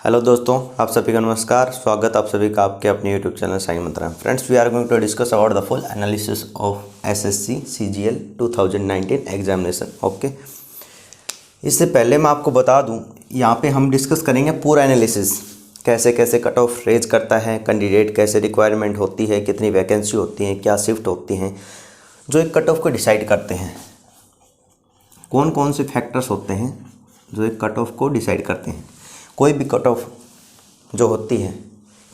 Hello दोस्तों, आप सभी का नमस्कार। स्वागत आप सभी का आपके अपने YouTube channel science Mantra. Friends, we are going to discuss about the full analysis of SSC CGL 2019 examination. Okay, इससे पहले मैं आपको बता दूं, यहाँ पे हम डिस्कस करेंगे पूरा एनालिसिस, कैसे कैसे कट ऑफ रेज करता है कैंडिडेट, कैसे रिक्वायरमेंट होती है, कितनी वैकेंसी होती है, क्या शिफ्ट होती हैं जो एक कट ऑफ को डिसाइड करते हैं, कौन कौन से फैक्टर्स होते हैं जो एक कट ऑफ को डिसाइड करते हैं। कोई भी कट ऑफ जो होती है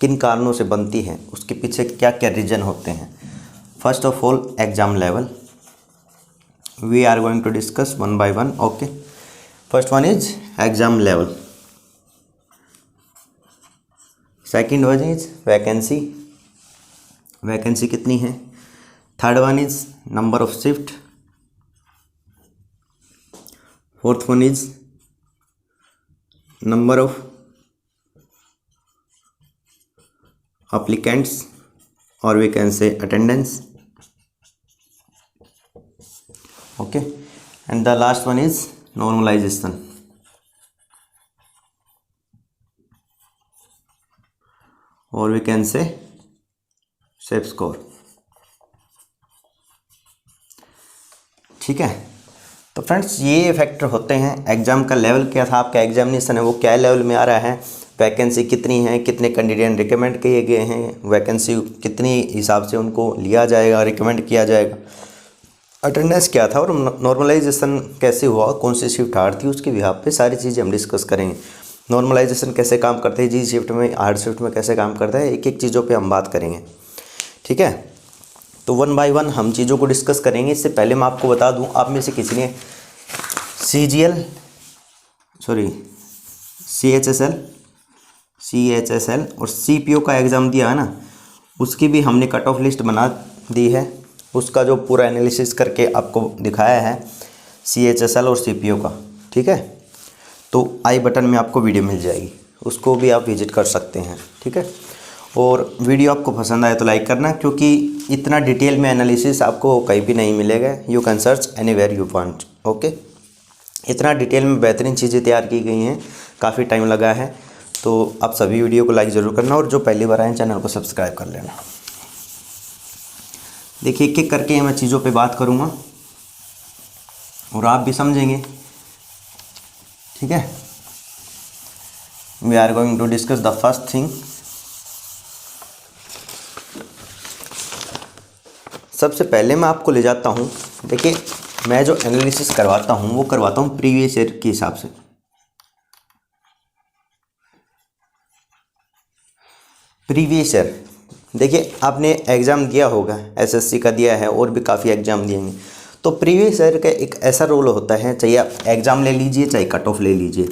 किन कारणों से बनती है, उसके पीछे क्या क्या रीज़न होते हैं। First of all, exam level we are going to discuss one by one. Okay, first one is exam level, second one is vacancy, vacancy कितनी है। Third one is number of shift, fourth one is number of applicants or we can say attendance. Okay, and the last one is normalization or we can say SEP score. ठीक है, तो friends ये factor होते हैं। Exam का level क्या था, आपका एग्जामिनेशन है वो क्या लेवल में आ रहा है, वैकेंसी कितनी है, कितने कैंडिडेट रिकमेंड किए गए हैं, वैकेंसी कितनी हिसाब से उनको लिया जाएगा, रिकमेंड किया जाएगा, अटेंडेंस क्या था और नॉर्मलाइजेशन कैसे हुआ, कौन सी शिफ्ट हार्ड थी, उसके बिहाफ पे सारी चीज़ें हम डिस्कस करेंगे। नॉर्मलाइजेशन कैसे काम करते हैं, जी शिफ्ट में, हार्ड शिफ्ट में कैसे काम करता है, एक एक चीज़ों पर हम बात करेंगे। ठीक है, तो वन बाय वन हम चीज़ों को डिस्कस करेंगे। इससे पहले मैं आपको बता दूं, आप में से किसी ने CHSL और CPO का एग्ज़ाम दिया है ना, उसकी भी हमने कट ऑफ लिस्ट बना दी है। उसका जो पूरा एनालिसिस करके आपको दिखाया है CHSL और CPO का। ठीक है, तो आई बटन में आपको वीडियो मिल जाएगी, उसको भी आप विजिट कर सकते हैं। ठीक है, और वीडियो आपको पसंद आए तो लाइक करना, क्योंकि इतना डिटेल में एनालिसिस आपको कहीं भी नहीं मिलेगा। You can search anywhere you want. Okay, इतना डिटेल में बेहतरीन चीज़ें तैयार की गई हैं, काफ़ी टाइम लगा है, तो आप सभी वीडियो को लाइक ज़रूर करना और जो पहली बार आए चैनल को सब्सक्राइब कर लेना। देखिए, एक एक करके मैं चीज़ों पे बात करूँगा और आप भी समझेंगे। ठीक है, we are going to discuss the first thing. सबसे पहले मैं आपको ले जाता हूँ, देखिए मैं जो एनालिसिस करवाता हूँ वो करवाता हूँ प्रीवियस ईयर के हिसाब से। प्रीवियस ईयर, देखिए आपने एग्ज़ाम दिया होगा, एसएससी का दिया है और भी काफ़ी एग्ज़ाम दिएंगे, तो प्रीवियस ईयर का एक ऐसा रोल होता है, चाहे आप एग्ज़ाम ले लीजिए चाहे कट ऑफ ले लीजिए।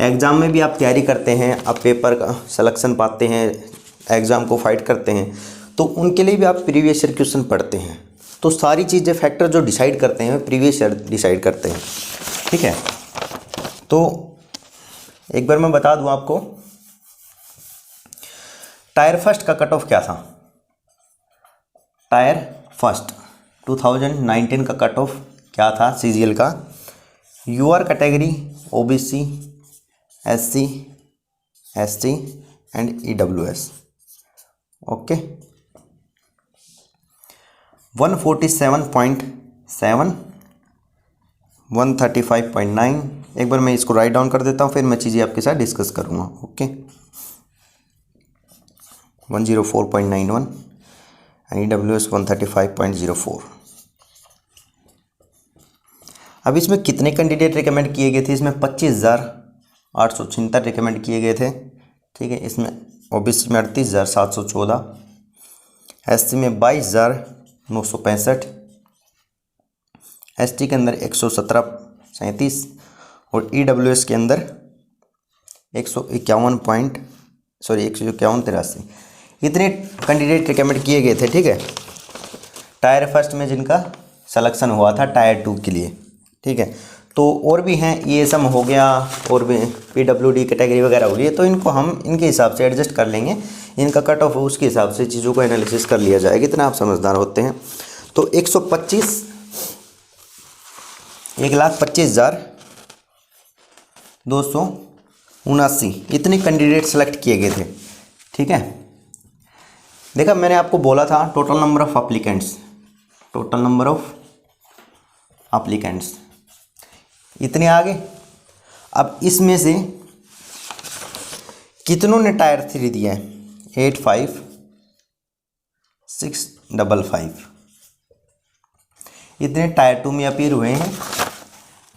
एग्ज़ाम में भी आप तैयारी करते हैं, आप पेपर का सिलेक्शन पाते हैं, एग्ज़ाम को फाइट करते हैं, तो उनके लिए भी आप प्रीवियस ईयर क्वेश्चन पढ़ते हैं। तो सारी चीज़ें फैक्टर जो डिसाइड करते हैं प्रीवियस ईयर डिसाइड करते हैं। ठीक है, तो एक बार मैं बता दूं आपको, टायर फर्स्ट का कट ऑफ क्या था। टायर फर्स्ट 2019 का कट ऑफ क्या था सीजीएल का। UR category OBC, SC, ST and EWS. Okay, 147.7, 135.9। एक बार मैं इसको राइट डाउन कर देता हूँ, फिर मैं चीज़ें आपके साथ डिस्कस करूँगा। Okay, 104.91 and EWS 135.04। अब इसमें कितने कैंडिडेट रिकमेंड किए गए थे, इसमें 25,876 रिकमेंड किए गए थे। ठीक है, इसमें ओबीसी में 38,714, एससी में 22,965, एसटी के अंदर 117.37 और ईडब्ल्यूएस के अंदर 151.83 इतने कैंडिडेट रिकमेंड किए गए थे। ठीक है, टायर फर्स्ट में जिनका सिलेक्शन हुआ था टायर 2 के लिए। ठीक है, तो और भी हैं, ESM हो गया और भी PWD कैटेगरी वगैरह हो गई, तो इनको हम इनके हिसाब से एडजस्ट कर लेंगे, इनका कट ऑफ उसके हिसाब से चीज़ों को एनालिसिस कर लिया जाएगा। इतना आप समझदार होते हैं। तो 1,25,219 79 इतने कैंडिडेट सेलेक्ट किए गए थे। ठीक है, देखा मैंने आपको बोला था total number of applicants, total number of applicants इतने आ गए। अब इसमें से कितनों ने टायर 3 दिया है? 85,655 इतने टायर 2 में अपीयर हुए हैं,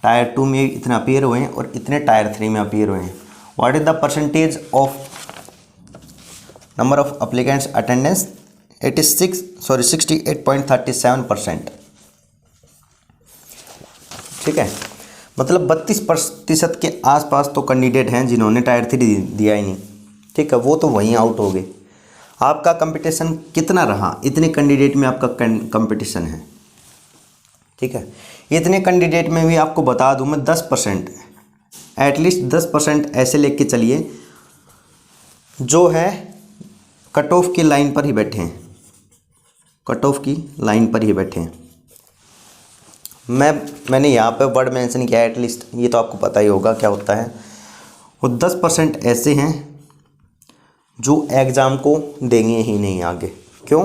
टायर 2 में इतना अपीयर हुए हैं और इतने टायर 3 में अपीयर हुए हैं। What is the percentage of number of applicants attendance? 68.37%। ठीक है, मतलब 32% के आसपास तो कैंडिडेट हैं जिन्होंने टायर 3 दिया ही नहीं। ठीक है, वो तो वहीं आउट हो गए। आपका कंपटीशन कितना रहा? इतने कैंडिडेट में आपका कंपटीशन है। ठीक है, इतने कैंडिडेट में भी आपको बता दूं मैं 10%, एटलीस्ट 10% ऐसे लेके चलिए जो है कट ऑफ की लाइन पर ही बैठे हैं, कट ऑफ की लाइन पर ही बैठे हैं। मैंने यहाँ पे वर्ड मेंशन किया है एटलीस्ट, ये तो आपको पता ही होगा क्या होता है। और 10% ऐसे हैं जो एग्ज़ाम को देंगे ही नहीं आगे। क्यों?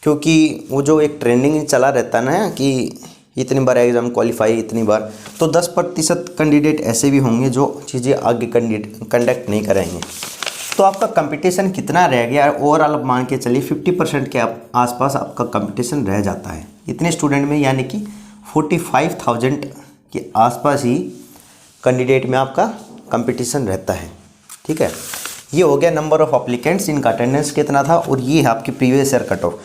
क्योंकि वो जो एक ट्रेंडिंग चला रहता है ना कि इतनी बार एग्ज़ाम क्वालिफाई, इतनी बार, तो 10% कैंडिडेट ऐसे भी होंगे जो चीज़ें आगे कंडक्ट नहीं करेंगे। तो आपका कंपटीशन कितना रह गया? ओवरऑल आप मान के चलिए 50% के आसपास आपका कंपटीशन रह जाता है इतने स्टूडेंट में, यानी कि 45,000 के आसपास ही कैंडिडेट में आपका कंपटीशन रहता है। ठीक है, ये हो गया नंबर ऑफ अप्लीकेंट्स, इनका अटेंडेंस कितना था, और ये है आपकी previous year cut off,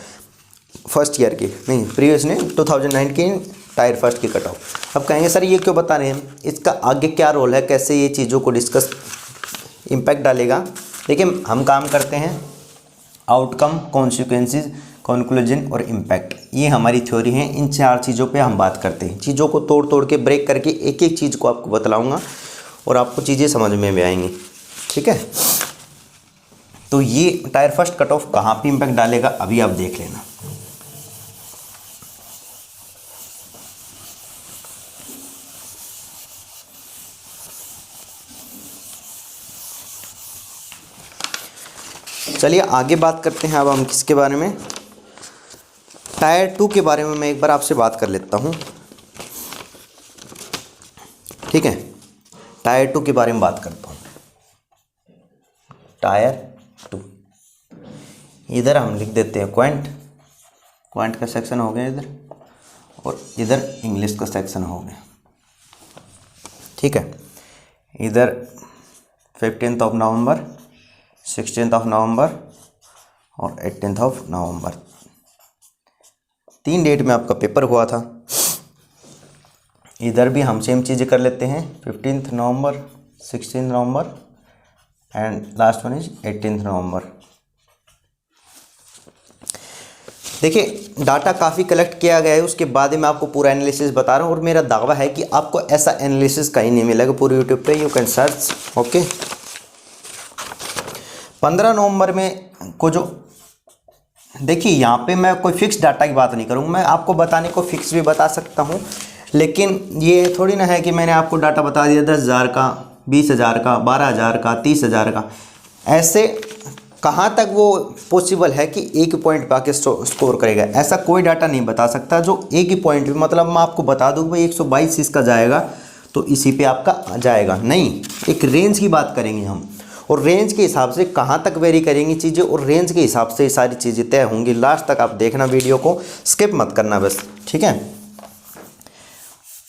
first year की नहीं, प्रीवियस ने 2019 टायर फर्स्ट की कट ऑफ। अब कहेंगे सर ये क्यों बता रहे हैं, इसका आगे क्या रोल है, कैसे ये चीज़ों को डिस्कस इम्पैक्ट डालेगा। देखिए हम काम करते हैं आउटकम, कॉन्सिक्वेंसेस, कंक्लूजन और इम्पैक्ट, ये हमारी थ्योरी है। इन 4 चीज़ों पे हम बात करते हैं। चीज़ों को तोड़ तोड़ के ब्रेक करके एक एक चीज़ को आपको बतलाऊंगा और आपको चीज़ें समझ में भी आएंगी। ठीक है, तो ये टायर फर्स्ट कट ऑफ कहाँ पे इम्पैक्ट डालेगा अभी आप देख लेना। चलिए आगे बात करते हैं अब हम किसके बारे में, टायर 2 के बारे में मैं एक बार आपसे बात कर लेता हूँ। ठीक है, टायर 2 के बारे में बात करता हूँ। टायर 2 इधर हम लिख देते हैं क्वांट, क्वांट का सेक्शन हो गया इधर, और इधर इंग्लिश का सेक्शन हो गया। ठीक है, इधर 15 नवंबर, 16 नवंबर और 18 नवंबर 3 डेट में आपका पेपर हुआ था। इधर भी हम सेम चीज़ें कर लेते हैं, 15 नवंबर, 16 नवंबर एंड लास्ट वन इज 18 नवंबर। देखिए डाटा काफ़ी कलेक्ट किया गया है, उसके बाद मैं आपको पूरा एनालिसिस बता रहा हूँ, और मेरा दावा है कि आपको ऐसा एनालिसिस कहीं नहीं मिलेगा पूरे यूट्यूब पे, यू कैन सर्च। ओके, 15 नवंबर में को जो देखिए यहाँ पे मैं कोई फिक्स डाटा की बात नहीं करूँगा, मैं आपको बताने को फिक्स भी बता सकता हूँ, लेकिन ये थोड़ी ना है कि मैंने आपको डाटा बता दिया 10,000 का, 20,000 का, 12,000 का, 30,000 का। ऐसे कहाँ तक वो पॉसिबल है कि एक ही पॉइंट पे आके स्कोर करेगा, ऐसा कोई डाटा नहीं बता सकता जो एक ही पॉइंट पे, मतलब मैं आपको बता दूँ भाई 122 इसका जाएगा तो इसी पे आपका जाएगा, नहीं, एक रेंज की बात करेंगे हम, और रेंज के हिसाब से कहाँ तक वेरी करेंगी चीज़ें, और रेंज के हिसाब से ये सारी चीज़ें तय होंगी। लास्ट तक आप देखना वीडियो को, स्किप मत करना बस। ठीक है,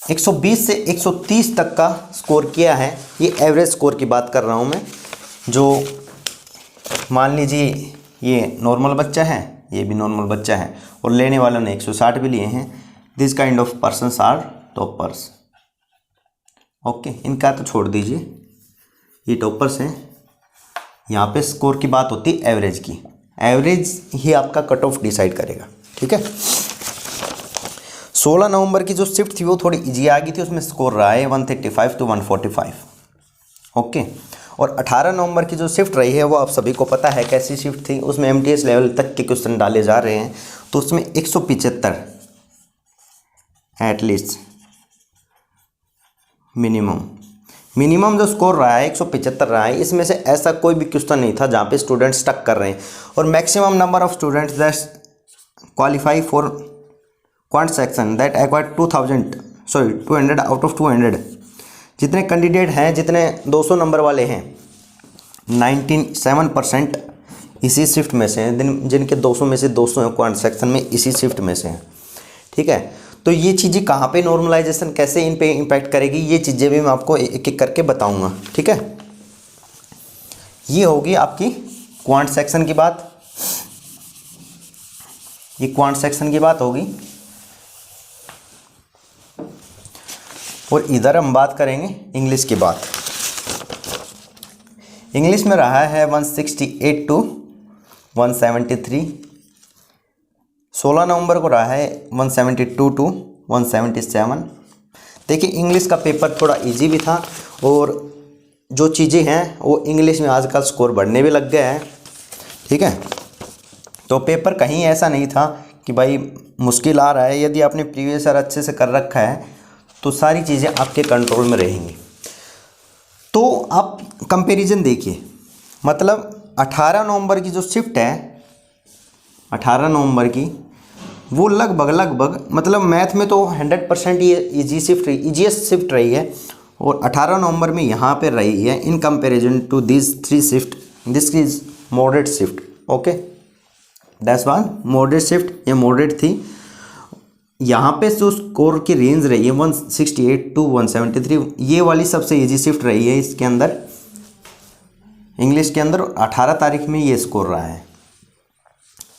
120 से 130 तक का स्कोर किया है, ये एवरेज स्कोर की बात कर रहा हूँ मैं। जो मान लीजिए ये नॉर्मल बच्चा है, ये भी नॉर्मल बच्चा है, और लेने वालों ने 160 भी लिए हैं, this kind of persons are toppers. Okay, इनका तो छोड़ दीजिए, ये टॉपर्स हैं। यहाँ पे स्कोर की बात होती है एवरेज की, एवरेज ही आपका कट ऑफ डिसाइड करेगा। ठीक है, 16 नवंबर की जो शिफ्ट थी वो थोड़ी इजी आ गई थी, उसमें स्कोर रहा है 135 to 145। ओके, और 18 नवंबर की जो शिफ्ट रही है वो आप सभी को पता है कैसी शिफ्ट थी, उसमें MTS लेवल तक के क्वेश्चन डाले जा रहे हैं, तो उसमें 175 एटलीस्ट मिनिमम मिनिमम जो स्कोर रहा है 175 रहा है, इसमें से ऐसा कोई भी क्वेश्चन नहीं था जहाँ पे स्टूडेंट्स स्टक कर रहे हैं। और maximum number of students that qualify for quant section that acquired 200 out of 200, जितने कैंडिडेट हैं, जितने 200 नंबर वाले हैं, 97% इसी शिफ्ट में से हैं, जिनके 200 में से 200 हैं क्वांट सेक्शन में, इसी शिफ्ट में से हैं। ठीक है, तो ये चीज़ें कहाँ पे नॉर्मलाइजेशन कैसे इन पे इम्पैक्ट करेगी, ये चीज़ें भी मैं आपको एक एक करके बताऊंगा। ठीक है, ये होगी आपकी क्वांट सेक्शन की बात, ये क्वांट सेक्शन की बात होगी। और इधर हम बात करेंगे इंग्लिश की बात। इंग्लिश में रहा है 168 to 173, 16 नवंबर को रहा है 172 to 177। देखिए इंग्लिश का पेपर थोड़ा इजी भी था, और जो चीज़ें हैं वो इंग्लिश में आजकल स्कोर बढ़ने भी लग गया है। ठीक है, तो पेपर कहीं ऐसा नहीं था कि भाई मुश्किल आ रहा है। यदि आपने प्रीवियस ईयर अच्छे से कर रखा है तो सारी चीज़ें आपके कंट्रोल में रहेंगी। तो आप कंपैरिजन देखिए, मतलब 18 नवंबर की जो शिफ्ट है, 18 नवंबर की, वो लगभग मतलब मैथ में तो 100% ये ईजीएस्ट शिफ्ट रही है, और 18 नवंबर में यहाँ पे रही है in comparison to this 3 shift, this is moderate shift. Okay, that's one moderate shift, ये मॉडरेट थी। यहाँ पे जो स्कोर की रेंज रही है 168 to 173, ये वाली सबसे इजी शिफ्ट रही है इसके अंदर, इंग्लिश के अंदर। 18 तारीख में ये स्कोर रहा है।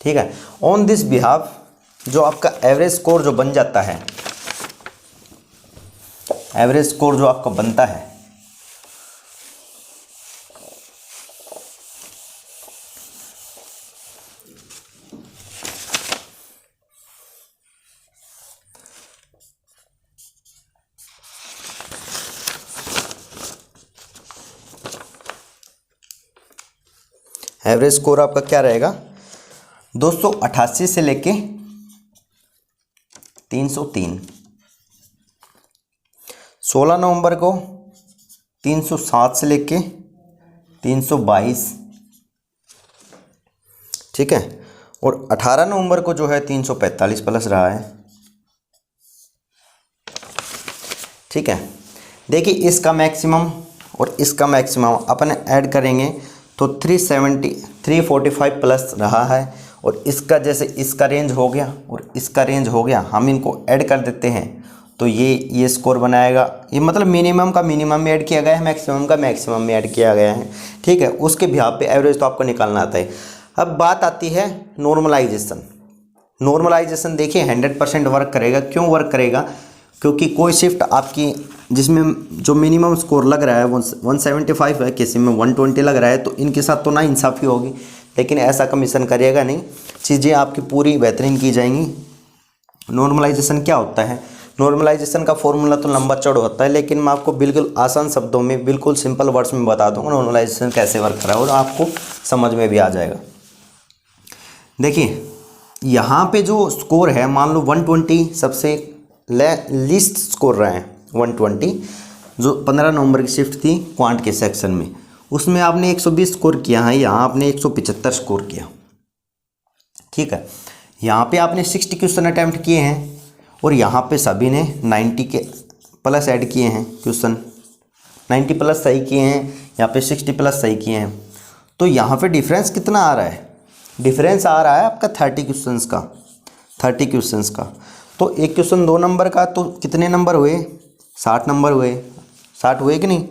ठीक है, ऑन दिस बिहाफ जो आपका एवरेज स्कोर जो बन जाता है, एवरेज स्कोर जो आपका बनता है, एवरेज स्कोर आपका क्या रहेगा, 288 से लेके 303। 16 नवंबर को 307 से लेके 322। ठीक है, और 18 नवंबर को जो है 345 प्लस रहा है। ठीक है, देखिए इसका मैक्सिमम और इसका मैक्सिमम अपन ऐड करेंगे तो 345 प्लस रहा है, और इसका जैसे इसका रेंज हो गया और इसका रेंज हो गया, हम इनको ऐड कर देते हैं तो ये स्कोर बनाएगा। ये मतलब मिनिमम का मिनिमम में ऐड किया गया है, मैक्सिमम का मैक्सिमम में ऐड किया गया है। ठीक है, उसके बिहाफ पे एवरेज तो आपको निकालना आता है। अब बात आती है नॉर्मलाइजेशन। नॉर्मलाइजेशन देखिए 100% वर्क करेगा। क्यों वर्क करेगा? क्योंकि कोई शिफ्ट आपकी जिसमें जो मिनिमम स्कोर लग रहा है 175 है, किसी में 120 लग रहा है, तो इनके साथ तो ना इंसाफ़ी होगी, लेकिन ऐसा कमीशन करिएगा नहीं, चीज़ें आपकी पूरी बेहतरीन की जाएंगी। नॉर्मलाइजेशन क्या होता है? नॉर्मलाइजेशन का फॉर्मूला तो लंबा चौड़ा होता है, लेकिन मैं आपको बिल्कुल आसान शब्दों में, बिल्कुल सिंपल वर्ड्स में बता दूंगा नॉर्मलाइजेशन कैसे वर्क कर रहा है, और आपको समझ में भी आ जाएगा। देखिए यहाँ पे जो स्कोर है, मान लो 120 सबसे लीस्ट स्कोर रहा है, 120 जो 15 नवंबर की शिफ्ट थी क्वांट के सेक्शन में, उसमें आपने 120 स्कोर किया है, यहाँ आपने 175 स्कोर किया। ठीक है, यहाँ पे आपने 60 क्वेश्चन अटैम्प्ट किए हैं, और यहाँ पे सभी ने 90 के प्लस ऐड किए हैं, क्वेश्चन 90 प्लस सही किए हैं, यहाँ पे 60 प्लस सही किए हैं। तो यहाँ पे डिफरेंस कितना आ रहा है? डिफरेंस आ रहा है आपका 30 क्वेश्चंस का, 30 क्वेश्चंस का। तो एक क्वेश्चन 2 नंबर का, तो कितने नंबर हुए? 60 नंबर हुए, 60 हुए कि नहीं?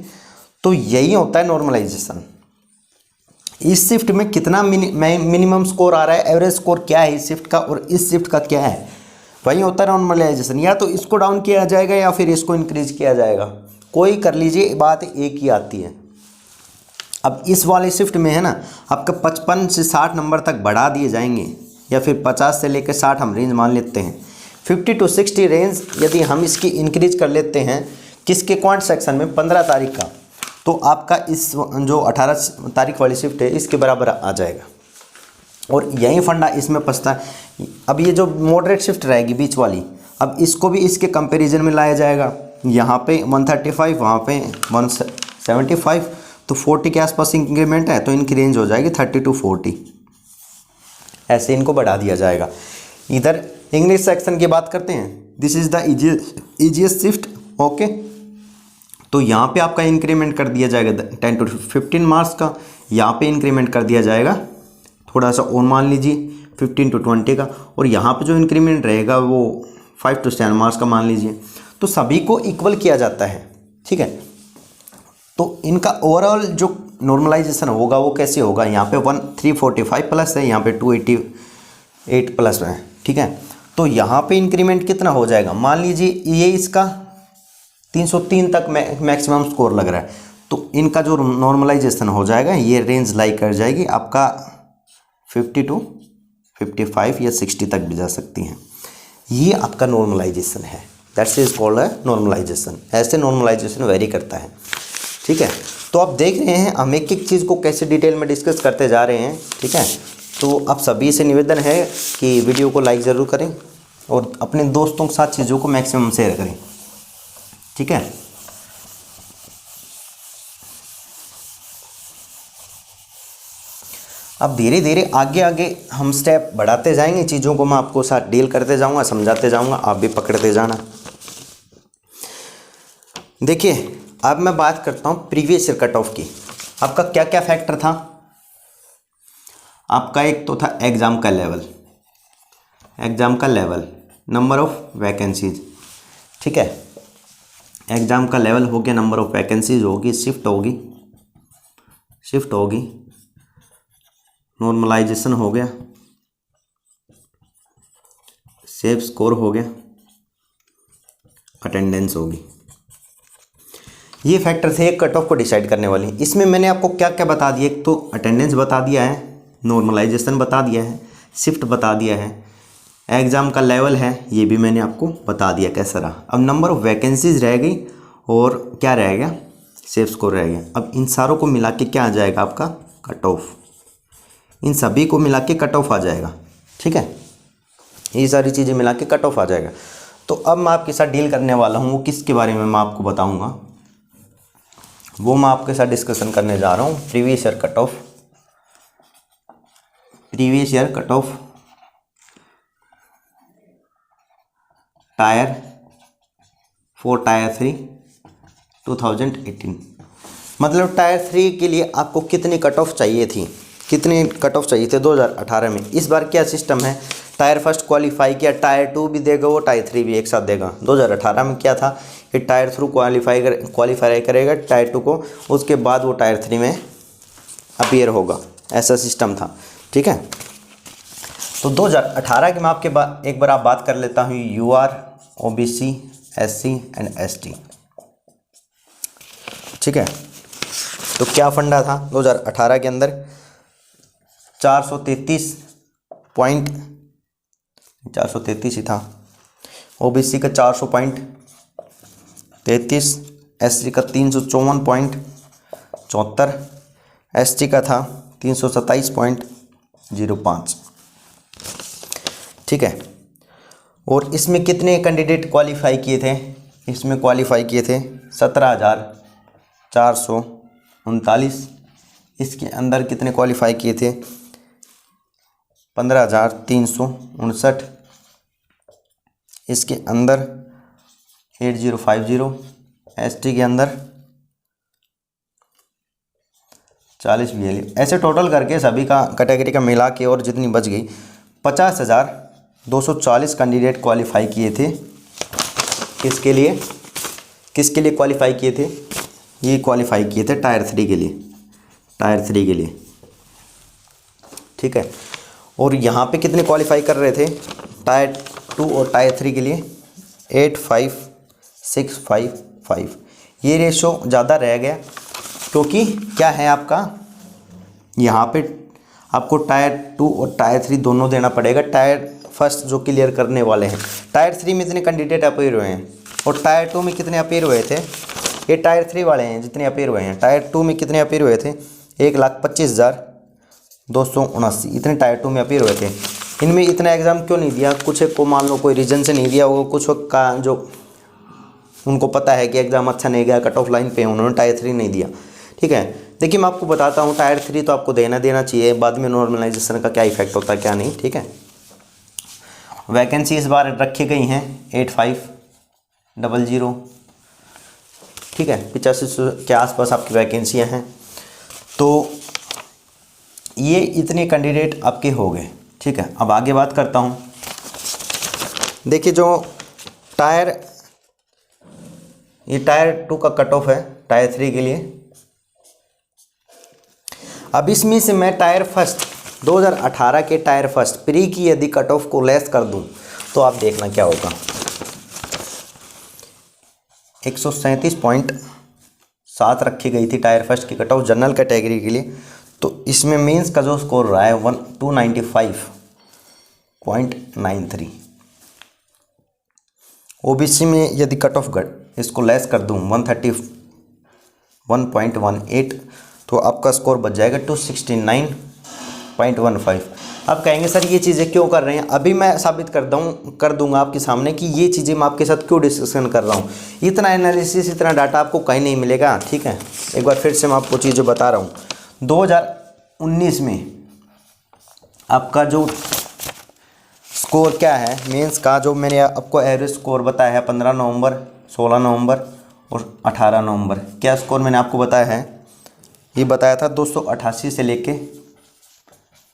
तो यही होता है नॉर्मलाइजेशन। इस शिफ्ट में कितना मिनिमम स्कोर आ रहा है, एवरेज स्कोर क्या है इस शिफ्ट का और इस शिफ्ट का क्या है, वही होता है नॉर्मलाइजेशन। या तो इसको डाउन किया जाएगा या फिर इसको इंक्रीज किया जाएगा, कोई कर लीजिए, बात एक ही आती है। अब इस वाले शिफ्ट में है ना, आपका 55 से 60 नंबर तक बढ़ा दिए जाएंगे, या फिर 50 से लेकर 60 हम रेंज मान लेते हैं। 50 to 60 रेंज यदि हम इसकी इंक्रीज कर लेते हैं, किसके क्वांट सेक्शन में 15 तारीख का, तो आपका इस जो 18 तारीख वाली शिफ्ट है इसके बराबर आ जाएगा। और यही फंडा इसमें फंसता है। अब ये जो मॉडरेट शिफ्ट रहेगी बीच वाली, अब इसको भी इसके कंपैरिजन में लाया जाएगा। यहाँ पे 135, वहाँ पे 175, तो 40 के आसपास इंक्रीमेंट है, तो इनकी रेंज हो जाएगी 30 to 40। ऐसे इनको बढ़ा दिया जाएगा। इधर इंग्लिश सेक्शन की बात करते हैं। This is the easiest shift. Okay, तो यहाँ पे आपका इंक्रीमेंट कर दिया जाएगा 10 to 15 मार्क्स का। यहाँ पे इंक्रीमेंट कर दिया जाएगा थोड़ा सा और मान लीजिए 15 to 20 का, और यहाँ पे जो इंक्रीमेंट रहेगा वो 5 to 7 मार्क्स का मान लीजिए। तो सभी को इक्वल किया जाता है, ठीक है। तो इनका ओवरऑल जो नॉर्मलाइजेशन होगा वो कैसे होगा, यहाँ पे 345 प्लस है, यहाँ पे 288 प्लस है, ठीक है। तो यहाँ पे इंक्रीमेंट कितना हो जाएगा, मान लीजिए ये इसका 303 तक मैक्सिमम स्कोर लग रहा है, तो इनका जो नॉर्मलाइजेशन हो जाएगा ये रेंज लाई कर जाएगी आपका 50 to 55 या 60 तक भी जा सकती हैं। ये आपका नॉर्मलाइजेशन है, दैट्स इज कॉल्ड है नॉर्मलाइजेशन। ऐसे नॉर्मलाइजेशन वेरी करता है, ठीक है। तो आप देख रहे हैं हम एक एक चीज़ को कैसे डिटेल में डिस्कस करते जा रहे हैं, ठीक है। तो आप सभी से निवेदन है कि वीडियो को लाइक ज़रूर करें और अपने दोस्तों के साथ चीज़ों को मैक्सिमम शेयर करें, ठीक है। अब धीरे धीरे आगे आगे हम स्टेप बढ़ाते जाएंगे, चीज़ों को मैं आपको साथ डील करते जाऊंगा, समझाते जाऊंगा, आप भी पकड़ते जाना। देखिए अब मैं बात करता हूँ प्रीवियस ईयर कट ऑफ की। आपका क्या क्या फैक्टर था, आपका एक तो था एग्ज़ाम का लेवल, नंबर ऑफ वैकेंसीज, ठीक है। एग्ज़ाम का लेवल हो गया, नंबर ऑफ वैकेंसीज होगी, शिफ्ट होगी, नॉर्मलाइजेशन हो गया, सेफ स्कोर हो गया, अटेंडेंस होगी। ये फैक्टर थे एक कट ऑफ को डिसाइड करने वाले। इसमें मैंने आपको क्या क्या बता दिया, एक तो अटेंडेंस बता दिया है, नॉर्मलाइजेशन बता दिया है, शिफ्ट बता दिया है, एग्ज़ाम का लेवल है ये भी मैंने आपको बता दिया कैसा रहा। अब नंबर ऑफ वैकेंसीज रह गई और क्या रह गया, सेफ स्कोर रह गया। अब इन सारों को मिला के क्या आ जाएगा आपका कट ऑफ, इन सभी को मिला के कट ऑफ आ जाएगा, ठीक है। ये सारी चीज़ें मिला के कट ऑफ आ जाएगा। तो अब मैं आपके साथ डील करने वाला हूँ, वो किसके बारे में मैं आपको बताऊँगा, वो मैं आपके साथ डिस्कशन करने जा रहा हूँ। Previous year cut off tyre 4 tyre 3 2018। मतलब टायर 3 के लिए आपको कितनी कट ऑफ चाहिए थी, कितने कट ऑफ चाहिए थे 2018 में। इस बार क्या सिस्टम है, टायर फर्स्ट क्वालिफाई किया, टायर 2 भी देगा वो, टायर 3 भी एक साथ देगा। 2018 में क्या था कि टायर थ्रू क्वालिफाई करेगा टायर 2 को, उसके बाद वो टायर 3 में अपीयर होगा, ऐसा सिस्टम था, ठीक है। तो 2018 के मैं आपके एक बार आप बात कर लेता हूँ, UR OBC SC and ST, ठीक है। तो क्या फंडा था 2018 के अंदर, 433 ही था, OBC का 400.33, SC का 354.74, ST का था 327.05, ठीक है। और इसमें कितने कैंडिडेट क्वालिफाई किए थे, इसमें क्वालिफाई किए थे 17,439। इसके अंदर कितने क्वालिफाई किए थे 15,359। इसके अंदर 8050, ST के अंदर 40 VL। ऐसे टोटल करके सभी का कैटेगरी का मिला के और जितनी बच गई 50,240 कैंडिडेट क्वालिफाई किए थे। किसके लिए क्वालिफाई किए थे, ये क्वालिफाई किए थे टायर 3 के लिए, ठीक है। और यहाँ पे कितने क्वालिफाई कर रहे थे टायर 2 और टायर 3 के लिए 85655। ये रेशो ज़्यादा रह गया क्योंकि क्या है आपका, यहाँ पे आपको टायर 2 और टायर 3 दोनों देना पड़ेगा। टायर फर्स्ट जो क्लियर करने वाले हैं, टायर 3 में इतने कैंडिडेट अपीयर हुए हैं और टायर 2 में कितने अपीयर हुए थे, ये टायर 3 वाले हैं जितने अपीयर हुए हैं। टायर 2 में कितने अपीयर हुए थे 1,25,279, इतने टायर 2 में अपीयर हुए थे। इनमें इतना एग्ज़ाम क्यों नहीं दिया, कुछ को मान लो कोई रीज़न से नहीं दिया होगा, कुछ का जो उनको पता है कि एग्ज़ाम अच्छा नहीं गया, कट ऑफ लाइन पे उन्होंने टायर 3 नहीं दिया। ठीक है, देखिए मैं आपको बताता हूँ टायर 3 तो आपको देना चाहिए, बाद में नॉर्मलाइजेशन का क्या इफेक्ट होता है क्या नहीं। ठीक है, वैकेंसी इस बार रखी गई हैं 8500। ठीक है, 8500 के आसपास आपकी वैकेंसियाँ हैं। तो ये इतने कैंडिडेट आपके हो गए। ठीक है, अब आगे बात करता हूँ। देखिए जो ये टायर 2 का कट ऑफ है टायर 3 के लिए। अब इसमें से मैं टायर फर्स्ट 2018 के टायर फर्स्ट प्री की यदि कट ऑफ को लेस कर दूं तो आप देखना क्या होगा। 137.7 रखी गई थी टायर फर्स्ट की कट ऑफ जनरल कैटेगरी के लिए। तो इसमें मेंस का जो स्कोर रहा है 295.93। ओबीसी में यदि कट ऑफ इसको लेस कर दूं 131.18 तो आपका स्कोर बच जाएगा 269.15। अब कहेंगे सर ये चीज़ें क्यों कर रहे हैं, अभी मैं साबित कर दूंगा आपके सामने कि ये चीज़ें मैं आपके साथ क्यों डिस्कशन कर रहा हूँ। इतना एनालिसिस इतना डाटा आपको कहीं नहीं मिलेगा। ठीक है, एक बार फिर से मैं आपको चीज़ें बता रहा हूँ। 2019 में आपका जो स्कोर क्या है मेंस का, जो मैंने आपको एवरेज स्कोर बताया है 15 नवंबर, 16 नवंबर और 18 नवंबर, क्या स्कोर मैंने आपको बताया है, ये बताया था 288 से लेके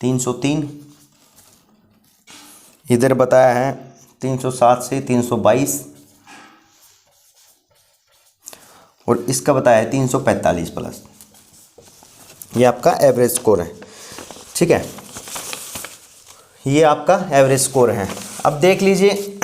303। इधर बताया है 307 से 322 और इसका बताया है 345 प्लस। ये आपका एवरेज स्कोर है। ठीक है, ये आपका एवरेज स्कोर है। अब देख लीजिए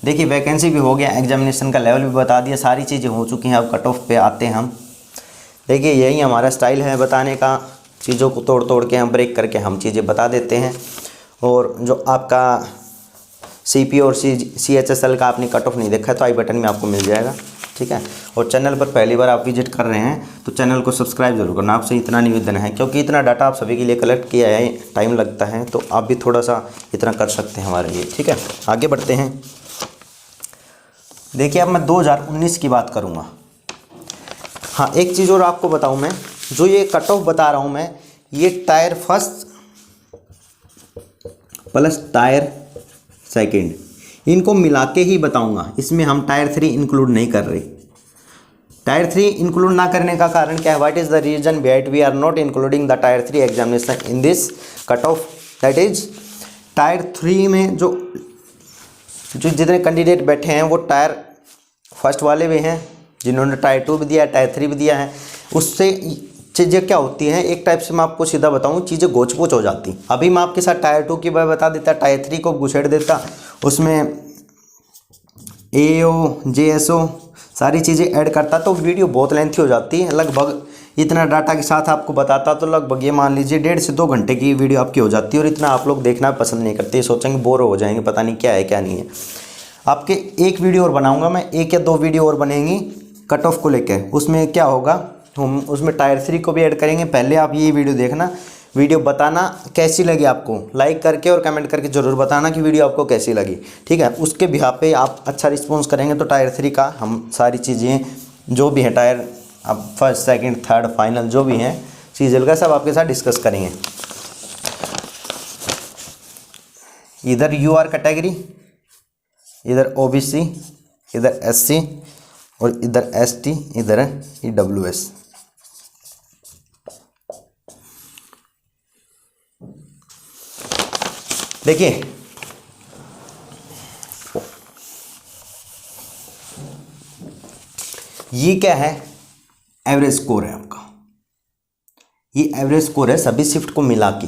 देखिए वैकेंसी भी हो गया, एग्जामिनेशन का लेवल भी बता दिया, सारी चीज़ें हो चुकी हैं। अब कट ऑफ पे आते हैं हम। देखिए यही हमारा स्टाइल है बताने का, चीज़ों को तोड़ तोड़ के हम ब्रेक करके हम चीज़ें बता देते हैं। और जो आपका CP और CHSL का आपने कट ऑफ नहीं देखा है तो आई बटन में आपको मिल जाएगा। ठीक है, और चैनल पर पहली बार आप विजिट कर रहे हैं तो चैनल को सब्सक्राइब जरूर करना। आपसे इतना निवेदन है, क्योंकि इतना डाटा आप सभी के लिए कलेक्ट किया है, टाइम लगता है, तो आप भी थोड़ा सा इतना कर सकते हैं हमारे लिए। ठीक है, आगे बढ़ते हैं। देखिए अब मैं 2019 की बात करूँगा। हाँ, एक चीज़ और आपको बताऊँ मैं, जो ये कट ऑफ बता रहा हूँ मैं, ये tyre first plus tyre second इनको मिला के ही बताऊंगा। इसमें हम टायर 3 इंक्लूड नहीं कर रहे। टायर 3 इंक्लूड ना करने का कारण क्या है, what is the reason behind we are not including the tier 3 examination in this cut off, that is tier 3 में जो जितने कैंडिडेट बैठे हैं वो टायर फर्स्ट वाले भी हैं, जिन्होंने टायर 2 भी दिया है, टायर 3 भी दिया है। उससे चीज़ें क्या होती हैं, एक टाइप से मैं आपको सीधा बताऊं, चीज़ें गोच पोच हो जाती। अभी मैं आपके साथ टायर 2 की बात बता देता, टायर 3 को घुसेड़ देता, उसमें AO JSO सारी चीज़ें ऐड करता तो वीडियो बहुत लेंथी हो जाती है। लगभग इतना डाटा के साथ आपको बताता तो लगभग ये मान लीजिए 1.5 से 2 घंटे की वीडियो आपकी हो जाती है। और इतना आप लोग देखना पसंद नहीं करते, सोचेंगे बोर हो जाएंगे, पता नहीं क्या है क्या नहीं है। आपके एक वीडियो और बनाऊँगा मैं, 1 या 2 वीडियो और बनेंगी कट ऑफ को लेकर। उसमें क्या होगा, हम उसमें टायर 3 को भी ऐड करेंगे। पहले आप ये वीडियो देखना, वीडियो बताना कैसी लगी आपको, लाइक करके और कमेंट करके ज़रूर बताना कि वीडियो आपको कैसी लगी। ठीक है, उसके बिहाफ पे आप अच्छा रिस्पॉन्स करेंगे तो टायर 3 का हम सारी चीज़ें जो भी हैं, टायर अब फर्स्ट सेकंड थर्ड फाइनल जो भी हैं सीजल का, सब आपके साथ डिस्कस करेंगे। इधर UR कैटेगरी, इधर OBC, इधर SC और इधर ST, इधर EWS। देखिए ये क्या है, एवरेज स्कोर है आपका। ये एवरेज स्कोर है सभी शिफ्ट को मिला के,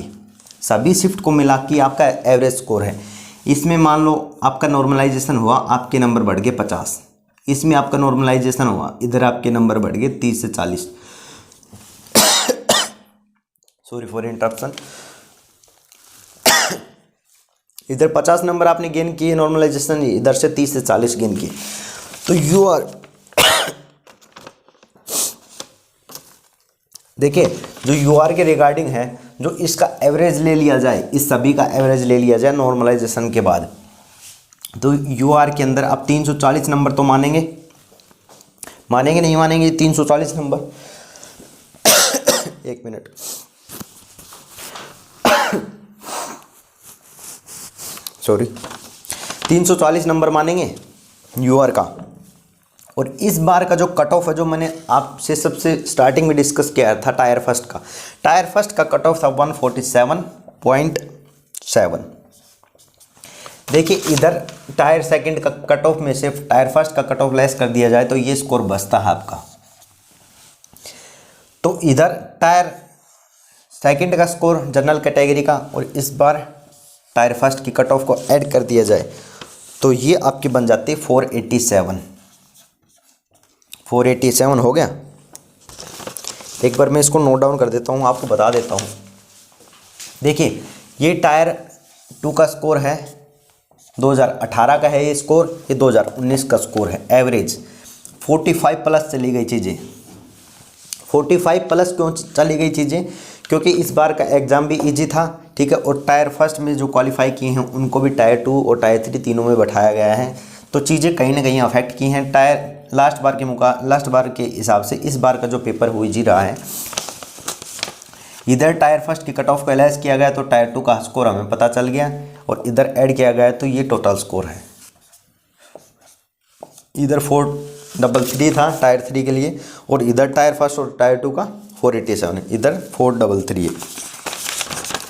सभी शिफ्ट को मिला के आपका एवरेज स्कोर है। इसमें मान लो आपका नॉर्मलाइजेशन हुआ, आपके नंबर बढ़ गए 50। इसमें आपका नॉर्मलाइजेशन हुआ, इधर आपके नंबर बढ़ गए 30 से 40। Sorry for interruption. इधर 50 नंबर आपने गेन किए नॉर्मलाइजेशन, इधर से 30 से 40 गेन किए। तो UR देखिए जो UR के रिगार्डिंग है जो इसका एवरेज ले लिया जाए, इस सभी का एवरेज ले लिया जाए नॉर्मलाइजेशन के बाद, तो यूआर के अंदर आप 340 नंबर तो मानेंगे नहीं मानेंगे 340 नंबर? एक मिनट, सॉरी, 340 नंबर मानेंगे यूआर का। और इस बार का जो कट ऑफ है, जो मैंने आपसे सबसे स्टार्टिंग में डिस्कस किया था टायर फर्स्ट का कट ऑफ था 147.7। देखिए इधर टायर सेकंड का कट ऑफ में से टायर फर्स्ट का कट ऑफ लेस कर दिया जाए तो ये स्कोर बचता है आपका। तो इधर टायर सेकंड का स्कोर जनरल कैटेगरी का और इस बार टायर फर्स्ट की कट ऑफ को ऐड कर दिया जाए तो ये आपकी बन जाती है 487 हो गया। एक बार मैं इसको नोट डाउन कर देता हूँ, आपको बता देता हूँ। देखिए ये टायर 2 का स्कोर है, 2018 का है ये स्कोर, ये 2019 का स्कोर है। एवरेज 45 प्लस चली गई चीज़ें। 45 प्लस क्यों चली गई चीज़ें? क्योंकि इस बार का एग्ज़ाम भी इजी था, ठीक है, और टायर फर्स्ट में जो क्वालिफाई किए हैं उनको भी टायर 2 और टायर 3 तीनों में बैठाया गया है। तो चीज़ें कहीं ना कहीं अफेक्ट की हैं। टायर लास्ट बार के हिसाब से इस बार का जो पेपर हो जी रहा है, इधर टायर फर्स्ट की कट ऑफ को एलाइज किया गया तो टायर 2 का स्कोर हमें पता चल गया और इधर ऐड किया गया तो ये टोटल स्कोर है। इधर 433 था टायर 3 के लिए और इधर टायर फर्स्ट और टायर 2 का 487 है, इधर 433 है।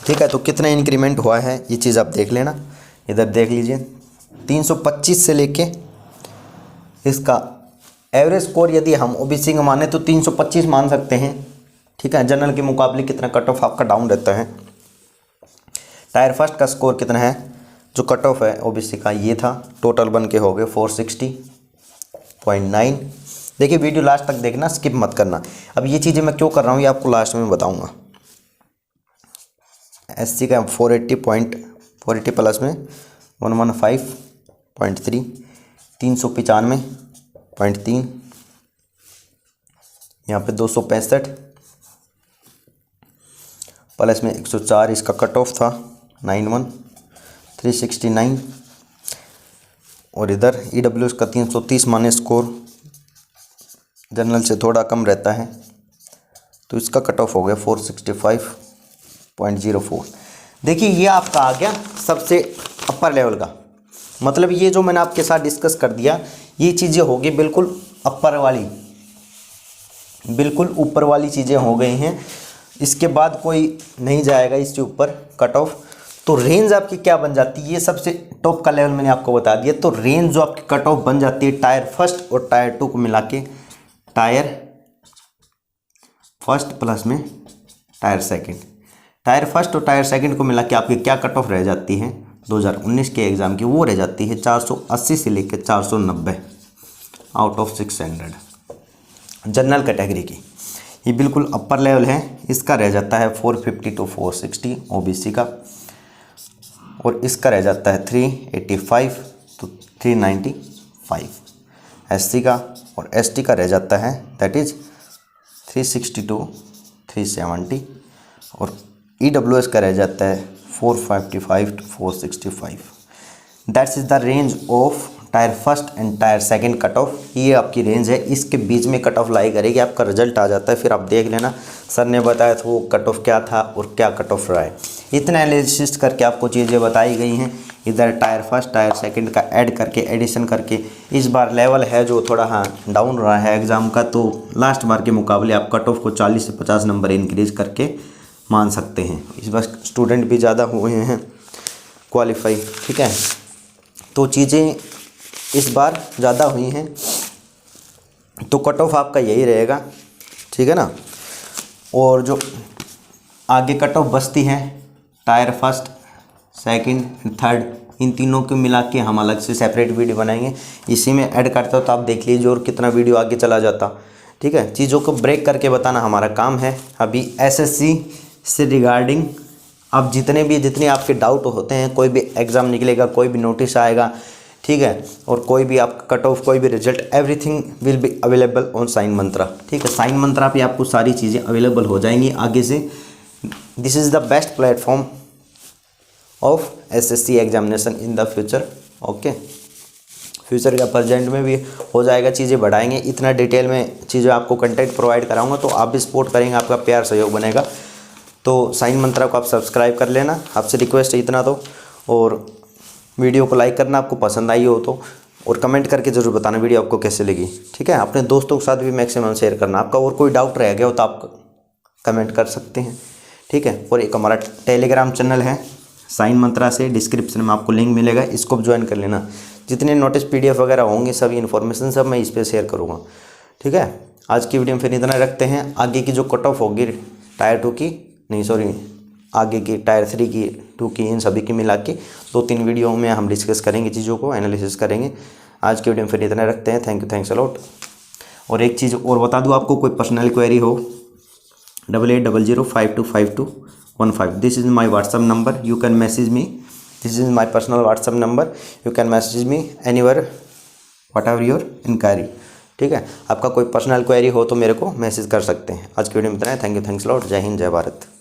ठीक है, तो कितना इंक्रीमेंट हुआ है ये चीज़ आप देख लेना। इधर देख लीजिए 325 से लेके इसका एवरेज स्कोर यदि हम ओबीसी का माने तो 325 मान सकते हैं। ठीक है, जनरल के मुकाबले कितना कट ऑफ आपका डाउन रहता है। टायर फर्स्ट का स्कोर कितना है, जो कट ऑफ है ओबीसी का ये था, टोटल बन के हो गए 460.9। देखिए वीडियो लास्ट तक देखना, स्किप मत करना। अब ये चीज़ें मैं क्यों कर रहा हूँ ये आपको लास्ट में बताऊँगा। एससी का 480 प्लस में 115.3, 395.3, यहाँ पे 265 प्लस में 104 इसका कट ऑफ था 91, 369 और इधर ईडब्ल्यूएस का 330 माने स्कोर, जनरल से थोड़ा कम रहता है तो इसका कट ऑफ हो गया 465.04। देखिए ये आपका आ गया सबसे अपर लेवल का, मतलब ये जो मैंने आपके साथ डिस्कस कर दिया ये चीज़ें होगी बिल्कुल अपर वाली, बिल्कुल ऊपर वाली चीज़ें हो गई हैं। इसके बाद कोई नहीं जाएगा इसके ऊपर कट ऑफ। तो रेंज आपकी क्या बन जाती है, ये सबसे टॉप का लेवल मैंने आपको बता दिया। तो रेंज जो आपकी कट ऑफ बन जाती है टायर फर्स्ट और टायर 2 को मिला के, टायर फर्स्ट प्लस में टायर सेकंड, टायर फर्स्ट और टायर सेकंड को मिला के आपकी क्या कट ऑफ रह जाती है 2019 के एग्ज़ाम की, वो रह जाती है 480 से लेकर 490 आउट ऑफ 600 जनरल कैटेगरी की। ये बिल्कुल अपर लेवल है। इसका रह जाता है 450 to 460 ओबीसी का, और इसका रह जाता है 385 to 395 एससी का, और एसटी का रह जाता है दैट इज़ 360 to 370, और ईडब्ल्यूएस का रह जाता है 455 to 465। That's is the range of tyre first and tyre second cut off. ये आपकी रेंज है, इसके बीच में कट ऑफ लाई करेगी, आपका रिजल्ट आ जाता है, फिर आप देख लेना सर ने बताया था वो कट ऑफ क्या था और क्या कट ऑफ रहा है। इतना एनालिसिस करके आपको चीज़ें बताई गई हैं। इधर टायर फर्स्ट टायर सेकंड का ऐड करके एडिशन करके इस बार लेवल है जो थोड़ा डाउन रहा है एग्ज़ाम का, तो लास्ट बार के मुकाबले आप कट ऑफ को 40 से 50 नंबर इंक्रीज करके मान सकते हैं। इस बार स्टूडेंट भी ज़्यादा हुए हैं क्वालिफाई, ठीक है, तो चीज़ें इस बार ज़्यादा हुई हैं, तो कट ऑफ आपका यही रहेगा, ठीक है ना। और जो आगे कट ऑफ बचती है टायर फर्स्ट सेकंड थर्ड, इन तीनों को मिला के हम अलग से सेपरेट वीडियो बनाएंगे, इसी में ऐड करता हो तो आप देख लीजिए और कितना वीडियो आगे चला जाता। ठीक है, चीज़ों को ब्रेक करके बताना हमारा काम है। अभी एसएससी से रिगार्डिंग अब जितने आपके डाउट होते हैं, कोई भी एग्ज़ाम निकलेगा, कोई भी नोटिस आएगा, ठीक है, और कोई भी आपका कट ऑफ, कोई भी result, everything will be available on Sign Mantra. ठीक है, साइन मंत्रा पे आपको सारी चीज़ें अवेलेबल हो जाएंगी आगे से। This is the best platform of SSC examination in the future. Okay, future का प्रेजेंट में भी हो जाएगा, चीज़ें बढ़ाएंगे, इतना डिटेल में चीज़ें आपको कंटेंट प्रोवाइड कराऊंगा, तो आप भी सपोर्ट करेंगे, आपका प्यार सहयोग बनेगा। तो साइन मंत्रा को आप सब्सक्राइब कर लेना, आपसे रिक्वेस्ट है इतना तो, और वीडियो को लाइक करना आपको पसंद आई हो तो, और कमेंट करके ज़रूर बताना वीडियो आपको कैसे लगी। ठीक है, अपने दोस्तों के साथ भी मैक्सिमम शेयर करना। आपका और कोई डाउट रह गया हो तो आप कमेंट कर सकते हैं। ठीक है, और एक हमारा टेलीग्राम चैनल है साइन मंत्रा से, डिस्क्रिप्शन में आपको लिंक मिलेगा, इसको भी ज्वाइन कर लेना। जितने नोटिस PDF वगैरह होंगे सभी इन्फॉर्मेशन सब मैं इस पर शेयर करूँगा। ठीक है, आज की वीडियो में फिर इतना रखते हैं। आगे की जो कट ऑफ होगी टायर 2 की, नहीं सॉरी, आगे की टायर 3 की, 2 की, इन सभी की मिला के 2-3 वीडियो में हम डिस्कस करेंगे, चीज़ों को एनालिसिस करेंगे। आज की वीडियो में फिर इतना रखते हैं। Thank you, thanks a lot. और एक चीज़ और बता दूँ आपको, कोई पर्सनल क्वेरी हो 8800525215, this is my WhatsApp number, you can message me, this is my personal WhatsApp number, you can message me anywhere whatever your enquiry. ठीक है, आपका कोई पर्सनल क्वेरी हो तो मेरे को मैसेज कर सकते हैं। आज की वीडियो में इतना है। Thank you, thanks lot. जय हिंद, जय भारत।